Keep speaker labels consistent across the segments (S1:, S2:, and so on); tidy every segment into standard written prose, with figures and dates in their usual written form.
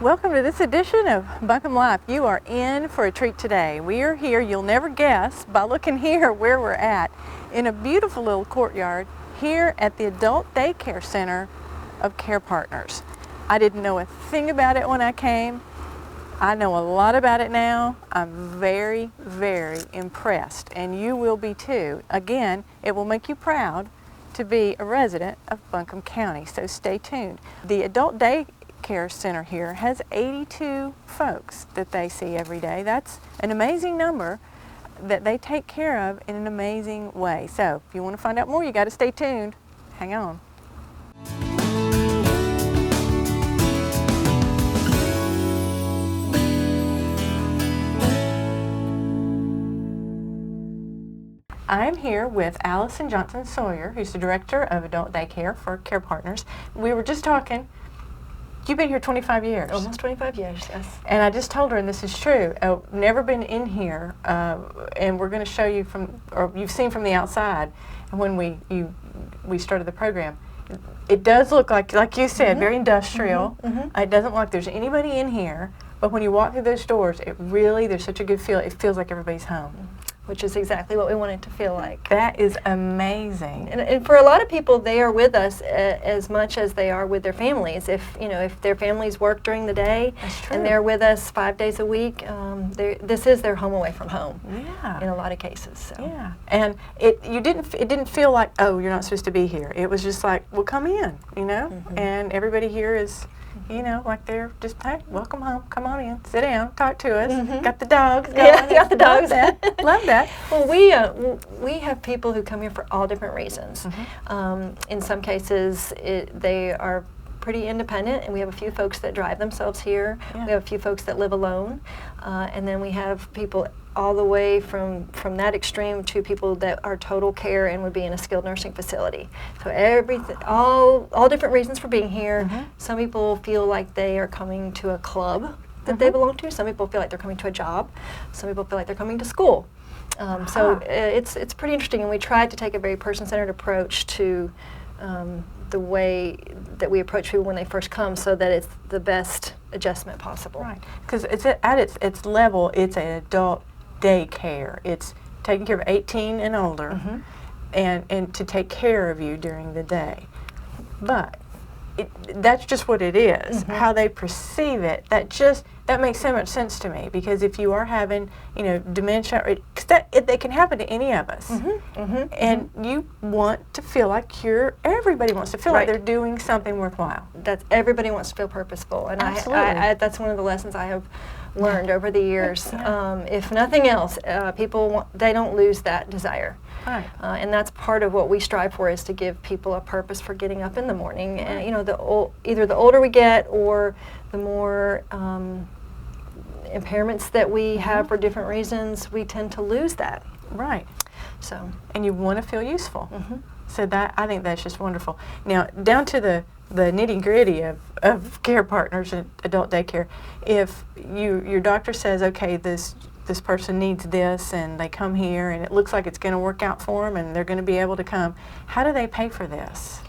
S1: Welcome to this edition of Buncombe Life. You are in for a treat today. We are here, you'll never guess by looking here where we're at, in a beautiful little courtyard here at the Adult Daycare Center of Carepartners. I didn't know a thing about it when I came. I know a lot about it now. I'm very, very impressed, and you will be too. Again, it will make you proud to be a resident of Buncombe County, so stay tuned. The Adult Daycare Center here has 82 folks that they see every day. That's an amazing number that they take care of in an amazing way. So if you want to find out more, you got to stay tuned. Hang on. I'm here with Allison Johnson Sawyer, who's the Director of Adult Daycare for Carepartners. We were just talking. You've been here 25 years.
S2: Almost 25 years, yes.
S1: And I just told her, and this is true, never been in here, and we're going to show you from, or you've seen from the outside, when we started the program. It does look like you said, very industrial. It doesn't look like there's anybody in here, but when you walk through those doors, there's such a good feel. It feels like everybody's home.
S2: Which is exactly what we want it to feel like.
S1: That is amazing.
S2: And for a lot of people, they are with us as much as they are with their families. If their families work during the day and they're with us 5 days a week, this is their home away from home.
S1: Yeah.
S2: In a lot of cases. So.
S1: Yeah. And it didn't feel like, oh, you're not supposed to be here. It was just like, well, come in, and everybody here is, like they're just, hey, welcome home, come on in, sit down, talk to us. Got the dogs going.
S2: Yeah, got the dogs.
S1: Love that.
S2: Well, we have people who come here for all different reasons. In some cases, they are pretty independent, and we have a few folks that drive themselves here. Yeah. We have a few folks that live alone, and then we have people all the way from that extreme to people that are total care and would be in a skilled nursing facility. So everything, all different reasons for being here. Some people feel like they are coming to a club that they belong to. Some people feel like they're coming to a job. Some people feel like they're coming to school. So it's pretty interesting, and we tried to take a very person-centered approach to the way that we approach people when they first come, so that it's the best adjustment possible.
S1: Right, because it's at its level, it's an adult daycare. It's taking care of 18 and older, and to take care of you during the day. But that's just what it is. How they perceive it, that makes so much sense to me, because if you are having, dementia, they can happen to any of us, and you want to feel like everybody wants to feel like they're doing something worthwhile.
S2: Everybody wants to feel purposeful, and I that's one of the lessons I have learned over the years. If nothing else, people they don't lose that desire. Right. And that's part of what we strive for, is to give people a purpose for getting up in the morning. Right. And either the older we get, or the more impairments that we have for different reasons, we tend to lose that. Right. So. And
S1: you want to feel useful. So I think that's just wonderful. Now, down to the nitty-gritty of Carepartners and adult daycare. If your doctor says, okay, this person needs this, and they come here and it looks like it's going to work out for them and they're going to be able to come, how do they pay for this?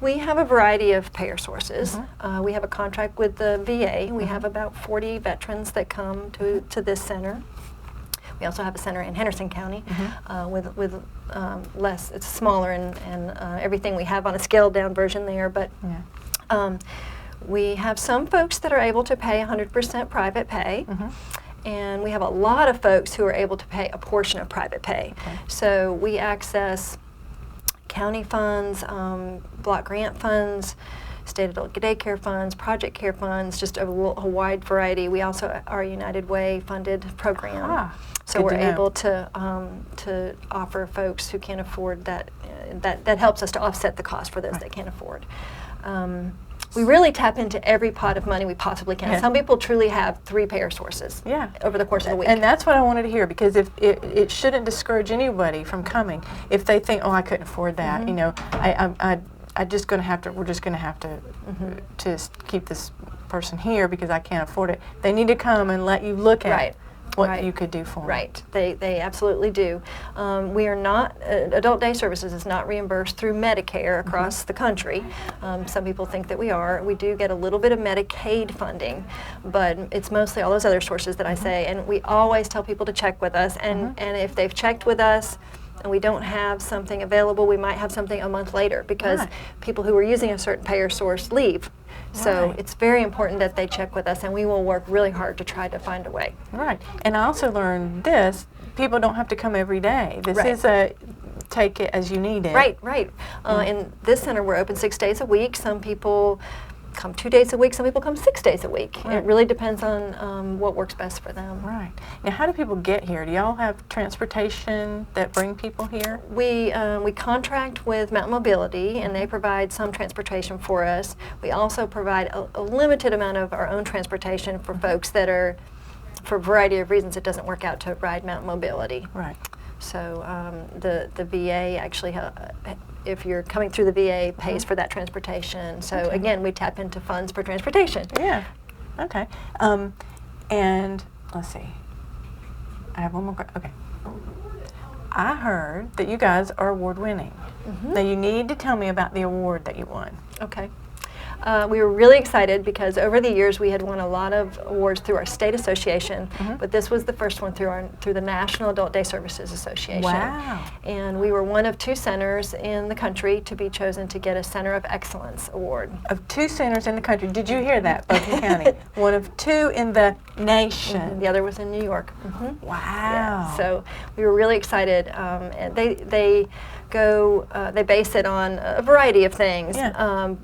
S2: We have a variety of payer sources. We have a contract with the VA. We have about 40 veterans that come to this center. We also have a center in Henderson County with less, it's smaller, and everything we have on a scaled down version there. But we have some folks that are able to pay 100% private pay. And we have a lot of folks who are able to pay a portion of private pay. So we access county funds, block grant funds, state adult daycare funds, project care funds, just a wide variety. We also are a United Way funded program. So we're able to offer folks who can't afford that, that helps us to offset the cost for those that can't afford. We really tap into every pot of money we possibly can. Some people truly have 3 payer sources over the course of the week.
S1: And that's what I wanted to hear, because if it shouldn't discourage anybody from coming if they think, oh, I couldn't afford that. We're just going to have to keep this person here because I can't afford it. They need to come and let you look at what you could do for them.
S2: Right, they absolutely do. We are not, adult day services is not reimbursed through Medicare across the country. Some people think that we are. We do get a little bit of Medicaid funding, but it's mostly all those other sources that I say, and we always tell people to check with us, and if they've checked with us and we don't have something available, we might have something a month later, because people who are using a certain payer source leave. So it's very important that they check with us, and we will work really hard to try to find a way.
S1: Right. And I also learned this, people don't have to come every day. This is a take it as you need it.
S2: Right, right. In this center, we're open 6 days a week. Some people come 2 days a week, some people come 6 days a week. It really depends on what works best for them.
S1: Right. Now, how do people get here? Do y'all have transportation that bring people here?
S2: We contract with Mountain Mobility, and they provide some transportation for us. We also provide a limited amount of our own transportation for folks that are, for a variety of reasons, it doesn't work out to ride Mountain Mobility.
S1: Right.
S2: So the VA actually, if you're coming through the VA, pays for that transportation. So again, we tap into funds for transportation.
S1: Yeah. Okay. And let's see. I have one more question. Okay. I heard that you guys are award-winning. Now you need to tell me about the award that you won.
S2: Okay. We were really excited because over the years we had won a lot of awards through our state association, but this was the first one through the National Adult Day Services Association.
S1: Wow.
S2: And we were one of 2 centers in the country to be chosen to get a Center of Excellence award.
S1: Of 2 centers in the country. Did you hear that, Buncombe County? One of 2 in the nation.
S2: The other was in New York.
S1: Wow.
S2: Yeah, so we were really excited. And they base it on a variety of things.
S1: Yeah.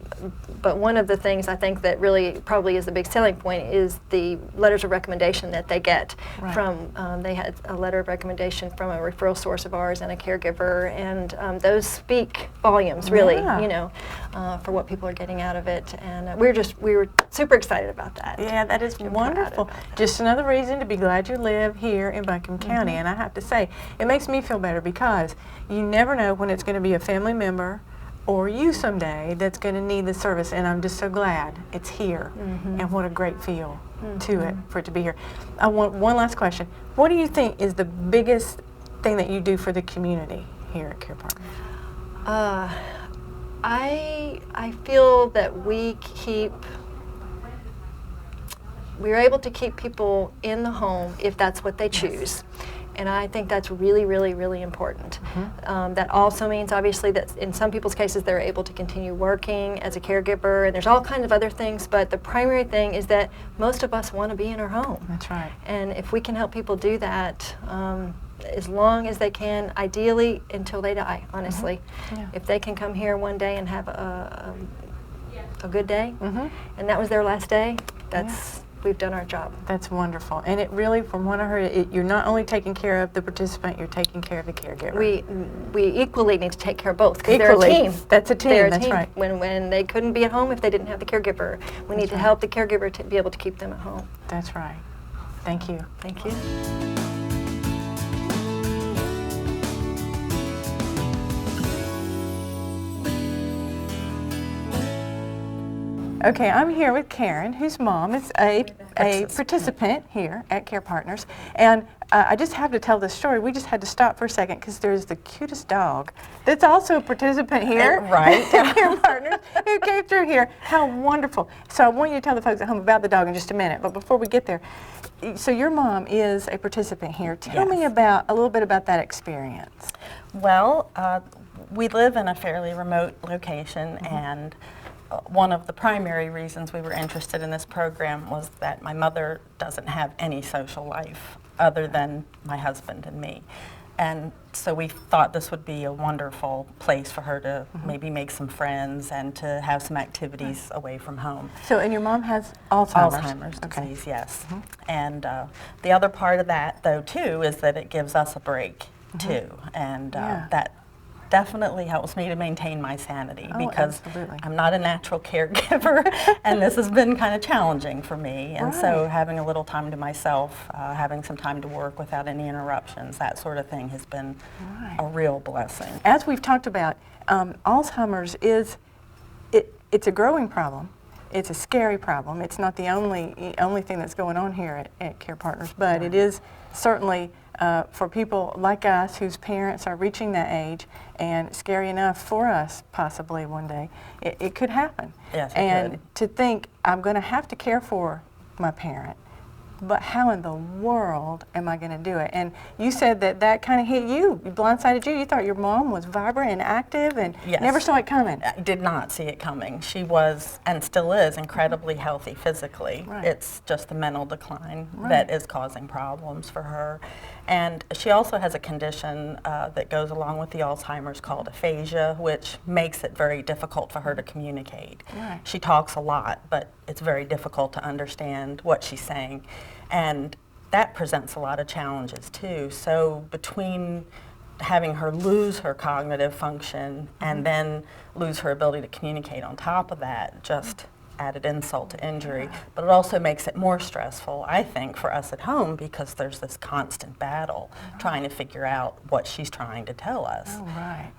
S2: But one of the things I think that really probably is the big selling point is the letters of recommendation that they get from, they had a letter of recommendation from a referral source of ours and a caregiver, and those speak volumes, really, you know, for what people are getting out of it. And we were super excited about that.
S1: Yeah, that is wonderful. Just another reason to be glad you live here in Buncombe County. And I have to say, it makes me feel better because you never know when it's going to be a family member or you someday that's going to need the service, and I'm just so glad it's here. And what a great feel to it for it to be here. I want one last question. What do you think is the biggest thing that you do for the community here at Carepartners?
S2: I feel that we're able to keep people in the home if that's what they choose. And I think that's really, really, really important. That also means, obviously, that in some people's cases they're able to continue working as a caregiver, and there's all kinds of other things, but the primary thing is that most of us want to be in our home.
S1: That's right.
S2: And if we can help people do that, as long as they can, ideally until they die, honestly. If they can come here one day and have a good day, and that was their last day, we've done our job.
S1: That's wonderful. And it really, from what I heard, you're not only taking care of the participant, you're taking care of the caregiver.
S2: We equally need to take care of both, because they're a team.
S1: That's a team,
S2: they're a
S1: that's
S2: team.
S1: right.
S2: When they couldn't be at home if they didn't have the caregiver, we need to help the caregiver to be able to keep them at home.
S1: That's right. Thank you.
S2: Thank you.
S1: Okay, I'm here with Karen, whose mom is a participant here at Carepartners. And I just have to tell this story. We just had to stop for a second because there's the cutest dog that's also a participant here at Carepartners who came through here. How wonderful. So I want you to tell the folks at home about the dog in just a minute. But before we get there, so your mom is a participant here. Tell me a little bit about that experience.
S3: Well, we live in a fairly remote location, and one of the primary reasons we were interested in this program was that my mother doesn't have any social life other than my husband and me. And so we thought this would be a wonderful place for her to maybe make some friends and to have some activities away from home.
S1: So, and your mom has Alzheimer's?
S3: Alzheimer's disease, yes. And the other part of that, though, too, is that it gives us a break, too. And that definitely helps me to maintain my sanity, because I'm not a natural caregiver, and this has been kind of challenging for me. And so having a little time to myself, having some time to work without any interruptions, that sort of thing has been a real blessing.
S1: As we've talked about, Alzheimer's it's a growing problem, it's a scary problem. It's not the only thing that's going on here at Carepartners, but it is certainly for people like us whose parents are reaching that age, and scary enough for us possibly one day, it could happen.
S3: Yes,
S1: and
S3: could.
S1: to think, I'm going to have to care for my parent, but how in the world am I going to do it? And you said that kind of hit you, blindsided you. You thought your mom was vibrant and active and
S3: Yes.
S1: never saw it coming.
S3: I did not see it coming. She was, and still is, incredibly healthy physically.
S1: Right.
S3: It's just the mental decline
S1: Right.
S3: that is causing problems for her. And she also has a condition that goes along with the Alzheimer's called aphasia, which makes it very difficult for her to communicate.
S1: Right.
S3: She talks a lot, but it's very difficult to understand what she's saying. And that presents a lot of challenges too. So between having her lose her cognitive function and then lose her ability to communicate on top of that, just added insult to injury. But it also makes it more stressful, I think, for us at home, because there's this constant battle trying to figure out what she's trying to tell us.
S1: Oh, right.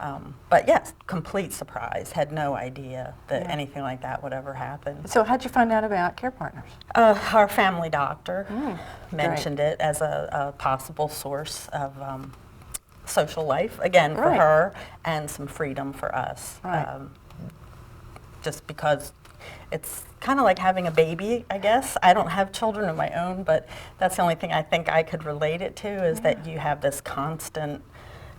S3: But yes, complete surprise. Had no idea that anything like that would ever happen.
S1: So how'd you find out about Carepartners?
S3: Our family doctor mentioned
S1: great.
S3: it as a possible source of social life, again, for
S1: Right.
S3: her, and some freedom for us.
S1: Right.
S3: Just because it's kind of like having a baby, I guess. I don't have children of my own, but that's the only thing I think I could relate it to, is that you have this constant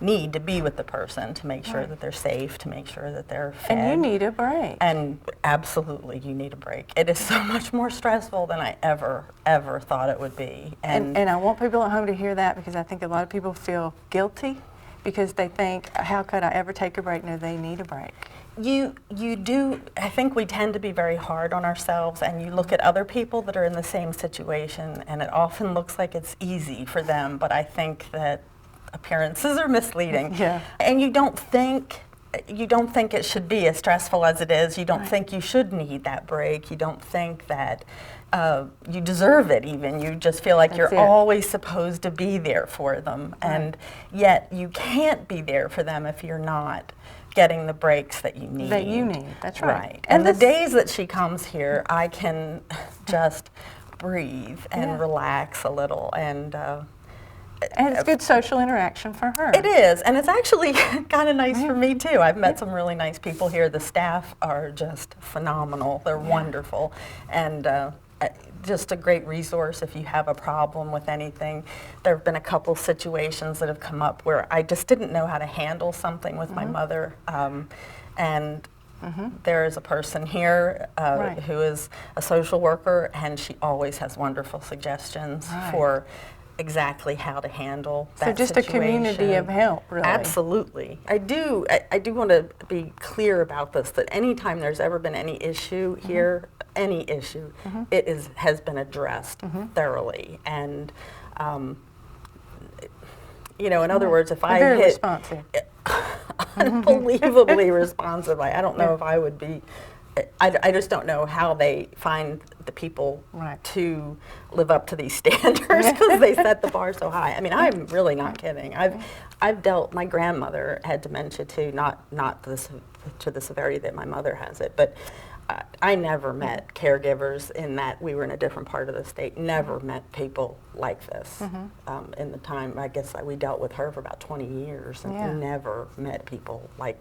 S3: need to be with the person, to make sure that they're safe, to make sure that they're fed.
S1: And you need a break.
S3: And absolutely, you need a break. It is so much more stressful than I ever thought it would be.
S1: And I want people at home to hear that, because I think a lot of people feel guilty because they think, how could I ever take a break? No, they need a break.
S3: You do, I think we tend to be very hard on ourselves, and you look at other people that are in the same situation, and it often looks like it's easy for them, but I think that appearances are misleading.
S1: Yeah.
S3: And you don't think it should be as stressful as it is. You don't think you should need that break. You don't think that you deserve it even. You just feel like you're always supposed to be there for them.
S1: Right.
S3: And yet you can't be there for them if you're not getting the breaks that you need.
S1: That you need, that's right.
S3: Right. And the days that she comes here, I can just breathe and relax a little. And
S1: it's good social interaction for her.
S3: it is, and it's actually kind of nice for me too. I've met some really nice people here. The staff are just phenomenal. They're wonderful, and just a great resource if you have a problem with anything. There have been a couple situations that have come up where I just didn't know how to handle something with my mother, and there is a person here who is a social worker, and she always has wonderful suggestions for exactly how to handle that
S1: So just
S3: situation.
S1: a community of help, really.
S3: Absolutely. I do want to be clear about this, that anytime there's ever been any issue here, any issue, it has been addressed thoroughly. And, in other words, if I
S1: Very
S3: hit
S1: responsive.
S3: unbelievably responsive, I don't know if I would be, I just don't know how they find the people to live up to these standards, because they set the bar so high. I mean, I'm really not kidding. I've dealt, my grandmother had dementia too, not to the severity that my mother has it, but I never met caregivers in that we were in a different part of the state, never met people like this. In the time, I guess we dealt with her for about 20 years and never met people like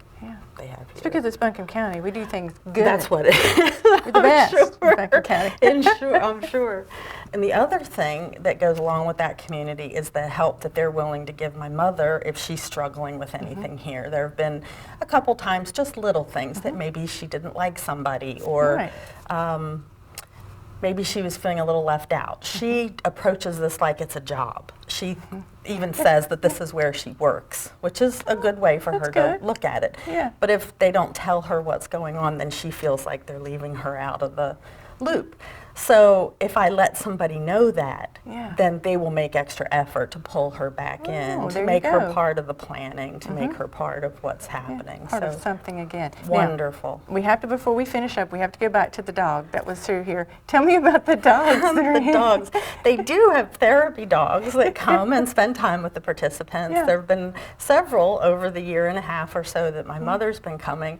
S3: they have here.
S1: It's because it's Buncombe County. We do things good.
S3: That's what it is.
S1: We're the best in Buncombe County.
S3: I'm sure. And the other thing that goes along with that community is the help that they're willing to give my mother if she's struggling with anything here. There have been a couple times, just little things that maybe she didn't like somebody, or maybe she was feeling a little left out. She approaches this like it's a job. She even says that this is where she works, which is a good way for her to look at it.
S1: Yeah.
S3: But if they don't tell her what's going on, then she feels like they're leaving her out of the loop. So if I let somebody know that, then they will make extra effort to pull her back in, to make her part of the planning, to make her part of what's happening.
S1: Part of something again.
S3: Wonderful.
S1: Now, we have to, before we finish up, we have to go back to the dog that was through here. Tell me about the dogs.
S3: The dogs. They do have therapy dogs that come and spend time with the participants. There have been several over the year and a half or so that my mother's been coming.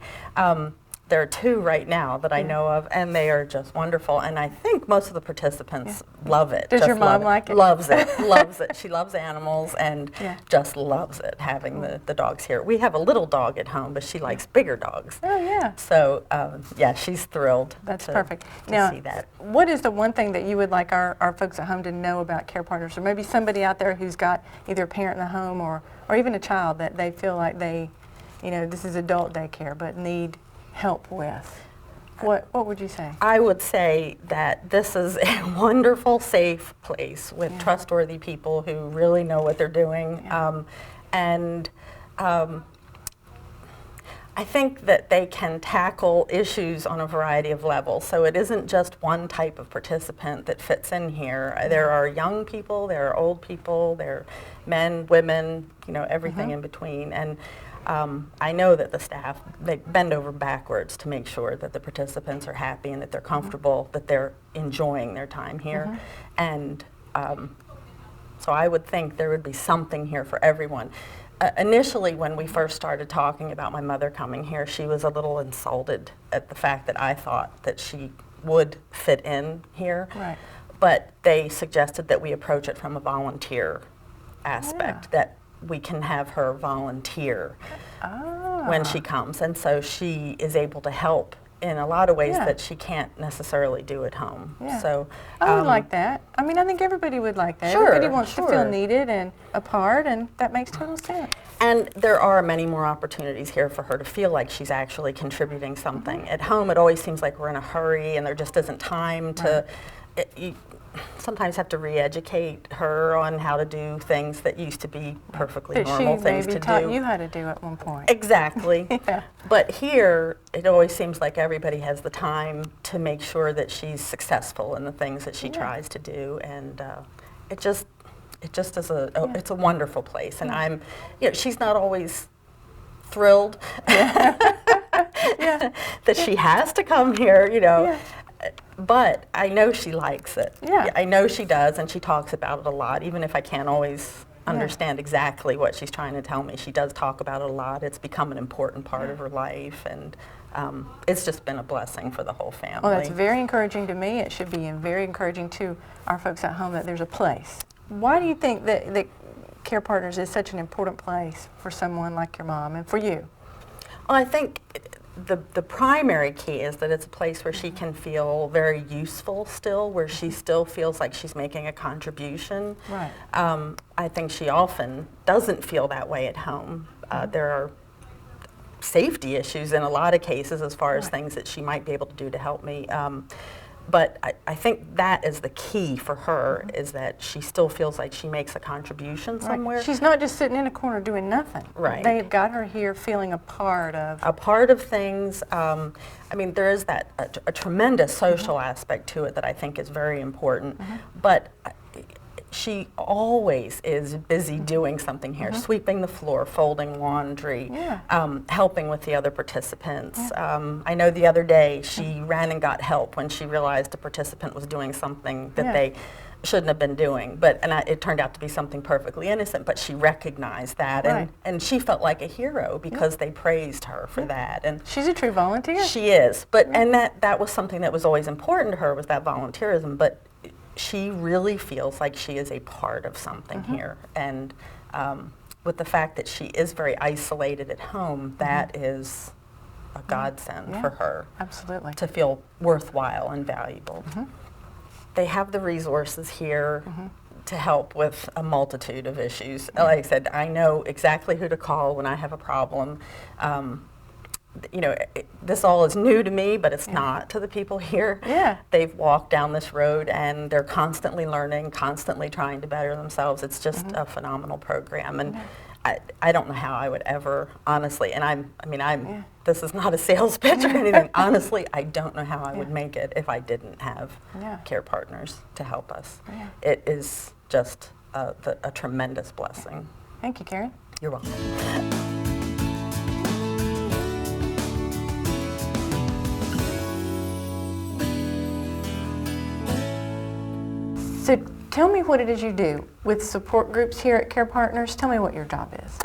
S3: there are 2 right now that I know of, and they are just wonderful. And I think most of the participants love it.
S1: Does your mom like it?
S3: Loves it, loves it. She loves animals and just loves it, having the dogs here. We have a little dog at home, but she likes bigger dogs.
S1: Oh, yeah.
S3: So, yeah, she's thrilled.
S1: That's perfect.
S3: To
S1: Now,
S3: see that.
S1: what is the one thing that you would like our folks at home to know about Carepartners, or maybe somebody out there who's got either a parent in the home or even a child that they feel like they, this is adult daycare, but need help with? What would you say?
S3: I would say that this is a wonderful, safe place with trustworthy people who really know what they're doing. I think that they can tackle issues on a variety of levels. So it isn't just one type of participant that fits in here. There are young people, there are old people, there are men, women, everything in between. And I know that the staff, they bend over backwards to make sure that the participants are happy and that they're comfortable, that they're enjoying their time here. And so I would think there would be something here for everyone. Initially, when we first started talking about my mother coming here, she was a little insulted at the fact that I thought that she would fit in here.
S1: Right.
S3: But they suggested that we approach it from a volunteer aspect, that we can have her volunteer when she comes. And so she is able to help in a lot of ways that she can't necessarily do at home. So
S1: I would like that. I mean, I think everybody would like that.
S3: Sure,
S1: Everybody wants to feel needed and a part, and that makes total sense.
S3: And there are many more opportunities here for her to feel like she's actually contributing something. At home, it always seems like we're in a hurry and there just isn't time to... You sometimes have to re-educate her on how to do things that used to be perfectly normal things to do.
S1: She maybe taught you how to do at one point.
S3: Exactly. But here, it always seems like everybody has the time to make sure that she's successful in the things that she tries to do, and it just is it's a wonderful place. And I'm, she's not always thrilled that she has to come here, But I know she likes it. I know she does, and she talks about it a lot, even if I can't always understand exactly what she's trying to tell me. She does talk about it a lot. It's become an important part of her life, and it's just been a blessing for the whole family.
S1: Well, that's very encouraging to me. It should be very encouraging to our folks at home that there's a place. Why do you think that Carepartners is such an important place for someone like your mom and for you?
S3: Well, I think the primary key is that it's a place where she can feel very useful still, where she still feels like she's making a contribution.
S1: Right.
S3: I think she often doesn't feel that way at home. There are safety issues in a lot of cases as far as things that she might be able to do to help me. But I think that is the key for her, is that she still feels like she makes a contribution somewhere.
S1: Right. She's not just sitting in a corner doing nothing.
S3: Right.
S1: They've got her here feeling a part of...
S3: A part of things. I mean, there is a tremendous social aspect to it that I think is very important. But she always is busy doing something here, sweeping the floor, folding laundry, helping with the other participants. I know the other day she ran and got help when she realized a participant was doing something that they shouldn't have been doing, it turned out to be something perfectly innocent, but she recognized that, and she felt like a hero because they praised her for that. And
S1: she's a true volunteer.
S3: She is, and that was something that was always important to her, was that volunteerism, but she really feels like she is a part of something here. And with the fact that she is very isolated at home, that is a godsend for her.
S1: Absolutely.
S3: To feel worthwhile and valuable. They have the resources here to help with a multitude of issues. Like I said, I know exactly who to call when I have a problem. This all is new to me, but it's not to the people here. They've walked down this road and they're constantly learning, constantly trying to better themselves. It's just a phenomenal program, and I don't know how I would ever, honestly, and this is not a sales pitch or anything. Honestly, I don't know how I would make it if I didn't have Carepartners to help us. It is just a tremendous blessing.
S1: Thank you, Karen.
S3: You're welcome.
S1: So tell me what it is you do with support groups here at Carepartners. Tell me what your job is.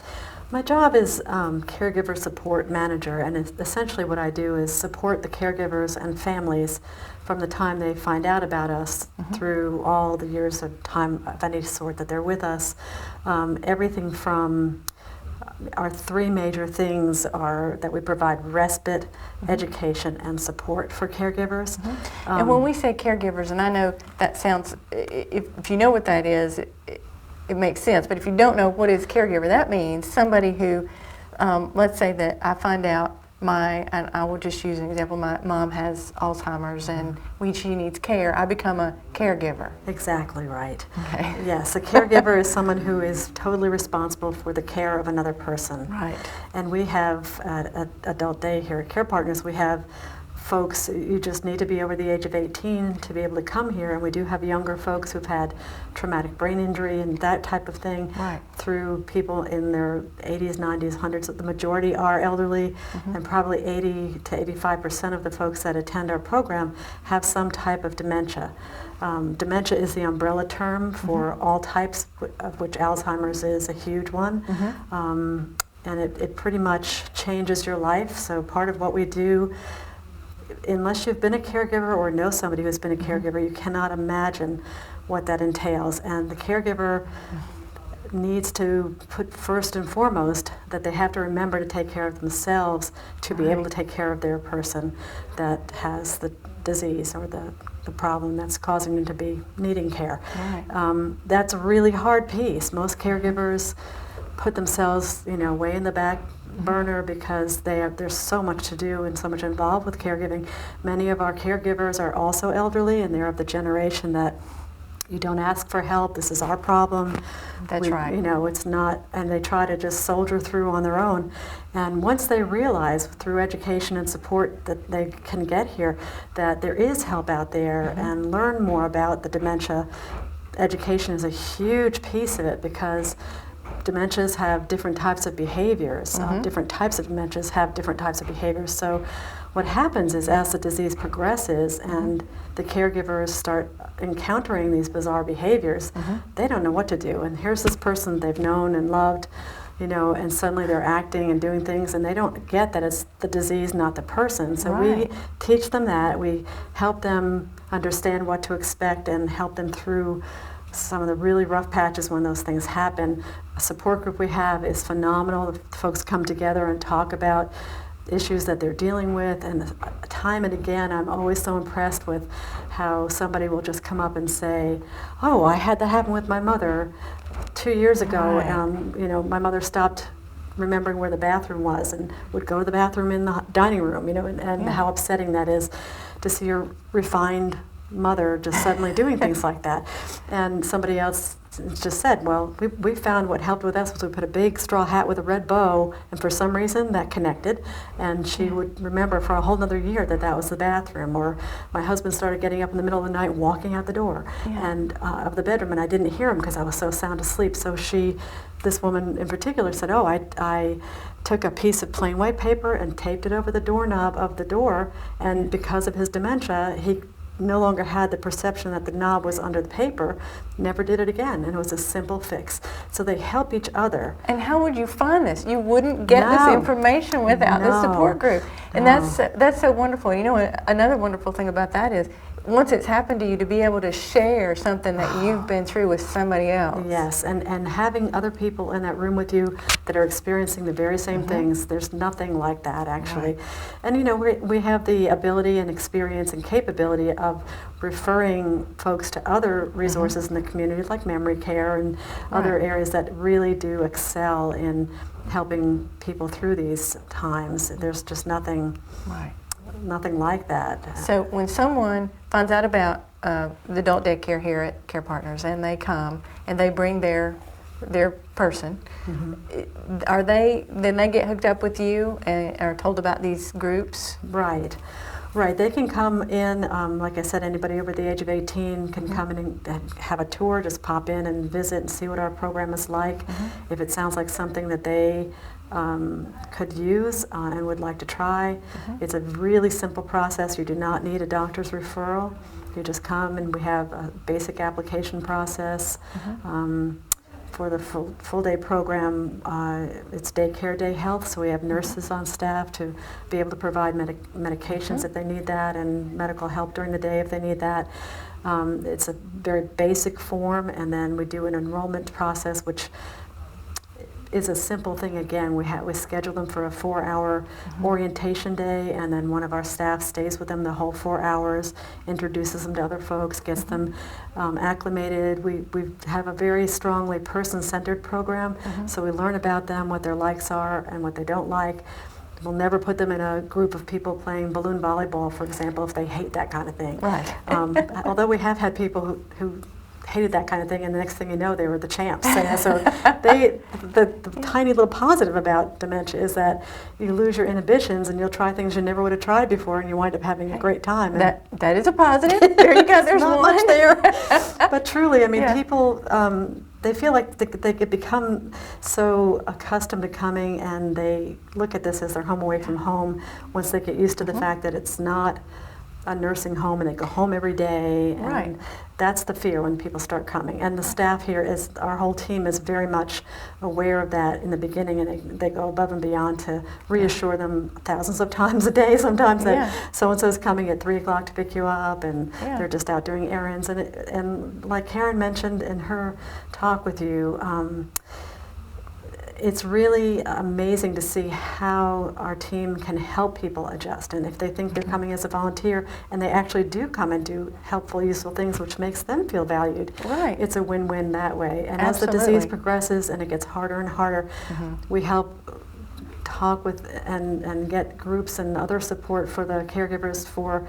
S4: My job is caregiver support manager, and essentially what I do is support the caregivers and families from the time they find out about us through all the years of time of any sort that they're with us. Everything from our three major things are that we provide respite, education, and support for caregivers.
S1: And when we say caregivers, and I know that sounds, if you know what that is, it makes sense. But if you don't know what is caregiver, that means somebody who, let's say that I find out and I will just use an example, my mom has Alzheimer's and she needs care, I become a caregiver.
S4: Exactly right.
S1: Okay.
S4: Yes, a caregiver is someone who is totally responsible for the care of another person.
S1: Right.
S4: And we have, at Adult Day here at Carepartners, we have folks, you just need to be over the age of 18 to be able to come here, and we do have younger folks who've had traumatic brain injury and that type of thing,
S1: right,
S4: through people in their 80s, 90s, 100s. The majority are elderly, and probably 80 to 85% of the folks that attend our program have some type of dementia. Dementia is the umbrella term for all types, of which Alzheimer's is a huge one. And it pretty much changes your life. So part of what we do, unless you've been a caregiver or know somebody who's been a caregiver, you cannot imagine what that entails. And the caregiver needs to put first and foremost that they have to remember to take care of themselves to be able to take care of their person that has the disease or the problem that's causing them to be needing care. That's a really hard piece. Most caregivers put themselves, way in the back burner because there's so much to do and so much involved with caregiving. Many of our caregivers are also elderly, and they're of the generation that you don't ask for help, this is our problem.
S1: That's right.
S4: It's not, and they try to just soldier through on their own. And once they realize through education and support that they can get here, that there is help out there and learn more about the dementia, education is a huge piece of it, because dementias have different types of behaviors. Different types of dementias have different types of behaviors. So what happens is, as the disease progresses and the caregivers start encountering these bizarre behaviors, they don't know what to do. And here's this person they've known and loved, and suddenly they're acting and doing things, and they don't get that it's the disease, not the person. So we teach them that. We help them understand what to expect and help them through some of the really rough patches when those things happen. A support group we have is phenomenal. The folks come together and talk about issues that they're dealing with, and time and again I'm always so impressed with how somebody will just come up and say, oh, I had that happen with my mother 2 years ago. My mother stopped remembering where the bathroom was and would go to the bathroom in the dining room, and how upsetting that is to see your refined mother just suddenly doing things like that. And somebody else just said, well, we found what helped with us was we put a big straw hat with a red bow, and for some reason that connected, and she would remember for a whole nother year that was the bathroom. Or my husband started getting up in the middle of the night, walking out the door and of the bedroom, and I didn't hear him because I was so sound asleep. So this woman in particular said, oh, I took a piece of plain white paper and taped it over the doorknob of the door, and because of his dementia, he no longer had the perception that the knob was under the paper, never did it again, and it was a simple fix. So they help each other.
S1: And how would you find this? You wouldn't get this information without this support group. And that's so wonderful. Another wonderful thing about that is, once it's happened to you, to be able to share something that you've been through with somebody else.
S4: Yes, and having other people in that room with you that are experiencing the very same things, there's nothing like that, actually. And we have the ability and experience and capability of referring folks to other resources in the community, like memory care and other areas that really do excel in helping people through these times. There's just nothing like that.
S1: So when someone finds out about the adult daycare here at Carepartners, and they come and they bring their person, then they get hooked up with you and are told about these groups?
S4: Right. They can come in, like I said, anybody over the age of 18 can come in and have a tour, just pop in and visit and see what our program is like. If it sounds like something that they could use and would like to try. It's a really simple process. You do not need a doctor's referral. You just come, and we have a basic application process. for the full day program, it's daycare, day health, so we have nurses on staff to be able to provide medications if they need that, and medical help during the day if they need that. It's a very basic form, and then we do an enrollment process, which is a simple thing. Again, we schedule them for a 4-hour orientation day, and then one of our staff stays with them the whole 4 hours, introduces them to other folks, gets them acclimated. We have a very strongly person-centered program, so we learn about them, what their likes are and what they don't like. We'll never put them in a group of people playing balloon volleyball, for example, if they hate that kind of thing.
S1: Right.
S4: Although we have had people who hated that kind of thing, and the next thing you know, they were the champs. So the tiny little positive about dementia is that you lose your inhibitions, and you'll try things you never would have tried before, and you wind up having a great time.
S1: That is a positive. There you go. There's
S4: not
S1: one.
S4: much there. But truly, I mean, people, they feel like they could become so accustomed to coming, and they look at this as their home away from home once they get used to the fact that it's not a nursing home and they go home every day. And
S1: Right.
S4: that's the fear when people start coming. And the staff here our whole team is very much aware of that in the beginning, and they go above and beyond to reassure them thousands of times a day sometimes that so-and-so's coming at 3 o'clock to pick you up, and they're just out doing errands. And like Karen mentioned in her talk with you, it's really amazing to see how our team can help people adjust. And if they think they're coming as a volunteer and they actually do come and do helpful, useful things, which makes them feel valued,
S1: Right.
S4: it's a win-win that way. And as the
S1: Absolutely.
S4: disease progresses and it gets harder and harder, we help talk with and get groups and other support for the caregivers for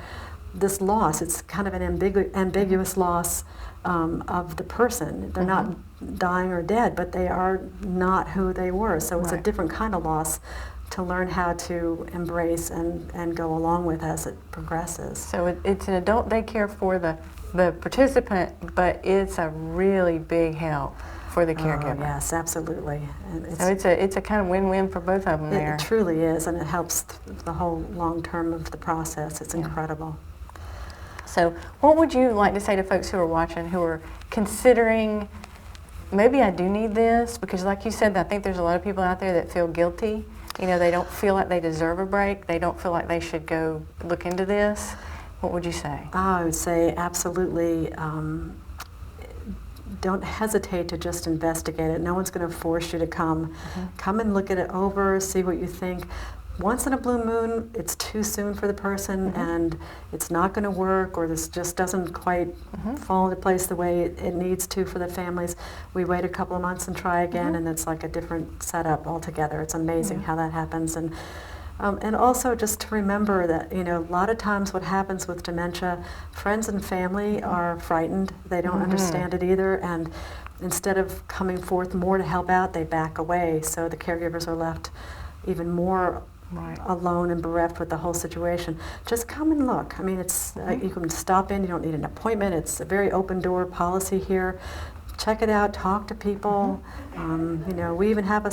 S4: this loss. It's kind of an ambiguous loss of the person. They're not dying or dead, but they are not who they were. So it's a different kind of loss to learn how to embrace and go along with as it progresses.
S1: So it's an adult daycare for the participant, but it's a really big help for the caregiver.
S4: Oh, yes, absolutely. And
S1: So it's a kind of win-win for both of them there.
S4: It truly is, and it helps the whole long term of the process. It's incredible.
S1: So what would you like to say to folks who are watching, who are considering, maybe I do need this? Because like you said, I think there's a lot of people out there that feel guilty. You know, they don't feel like they deserve a break. They don't feel like they should go look into this. What would you say?
S4: I would say absolutely don't hesitate to just investigate it. No one's going to force you to come. Come and look at it over, see what you think. Once in a blue moon, it's too soon for the person, and it's not going to work, or this just doesn't quite fall into place the way it needs to for the families. We wait a couple of months and try again, and it's like a different setup altogether. It's amazing how that happens. And also just to remember that, you know, a lot of times what happens with dementia, friends and family are frightened. They don't understand it either, and instead of coming forth more to help out, they back away. So the caregivers are left even more alone and bereft with the whole situation. Just come and look. I mean, it's you can stop in. You don't need an appointment. It's a very open door policy here. Check it out. Talk to people. You know, we even have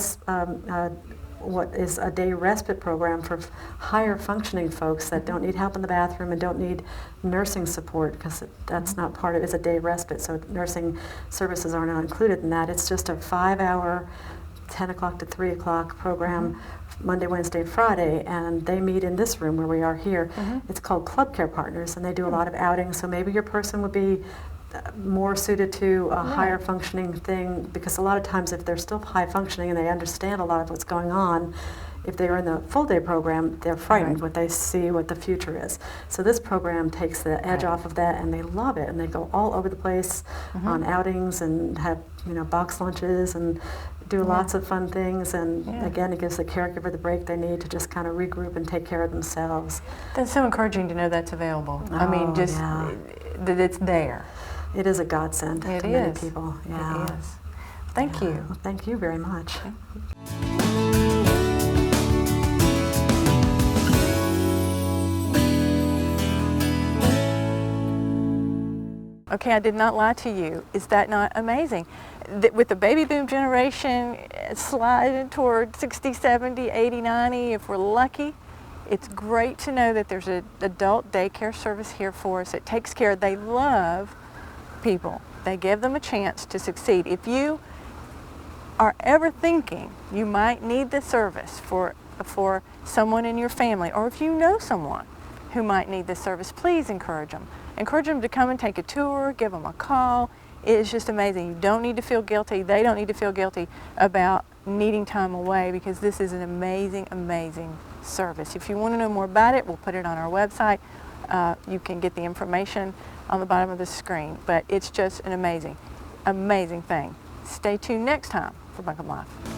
S4: what is a day respite program for higher functioning folks that don't need help in the bathroom and don't need nursing support, because that's not part of it. It's a day respite, so nursing services are not included in that. It's just a 5-hour 10 o'clock to 3 o'clock program, Monday, Wednesday, Friday, and they meet in this room where we are here. It's called Carepartners, and they do a lot of outings, so maybe your person would be more suited to a higher functioning thing, because a lot of times if they're still high functioning and they understand a lot of what's going on, if they're in the full day program, they're frightened what they see what the future is. So this program takes the edge off of that, and they love it, and they go all over the place on outings and have, you know, box lunches and do lots of fun things, and again, it gives the caregiver the break they need to just kind of regroup and take care of themselves.
S1: That's so encouraging to know that's available. I mean, just that it's there.
S4: It is a godsend to many people. Yeah.
S1: It is. Thank you.
S4: Well, thank you very much.
S1: Okay, I did not lie to you. Is that not amazing? With the baby boom generation sliding toward 60, 70, 80, 90, if we're lucky, it's great to know that there's an adult daycare service here for us that takes care. They love people. They give them a chance to succeed. If you are ever thinking you might need this service for someone in your family, or if you know someone who might need this service, please encourage them. Encourage them to come and take a tour, give them a call. It's just amazing. You don't need to feel guilty. They don't need to feel guilty about needing time away, because this is an amazing, amazing service. If you want to know more about it, we'll put it on our website. You can get the information on the bottom of the screen, but it's just an amazing, amazing thing. Stay tuned next time for Buncombe Life.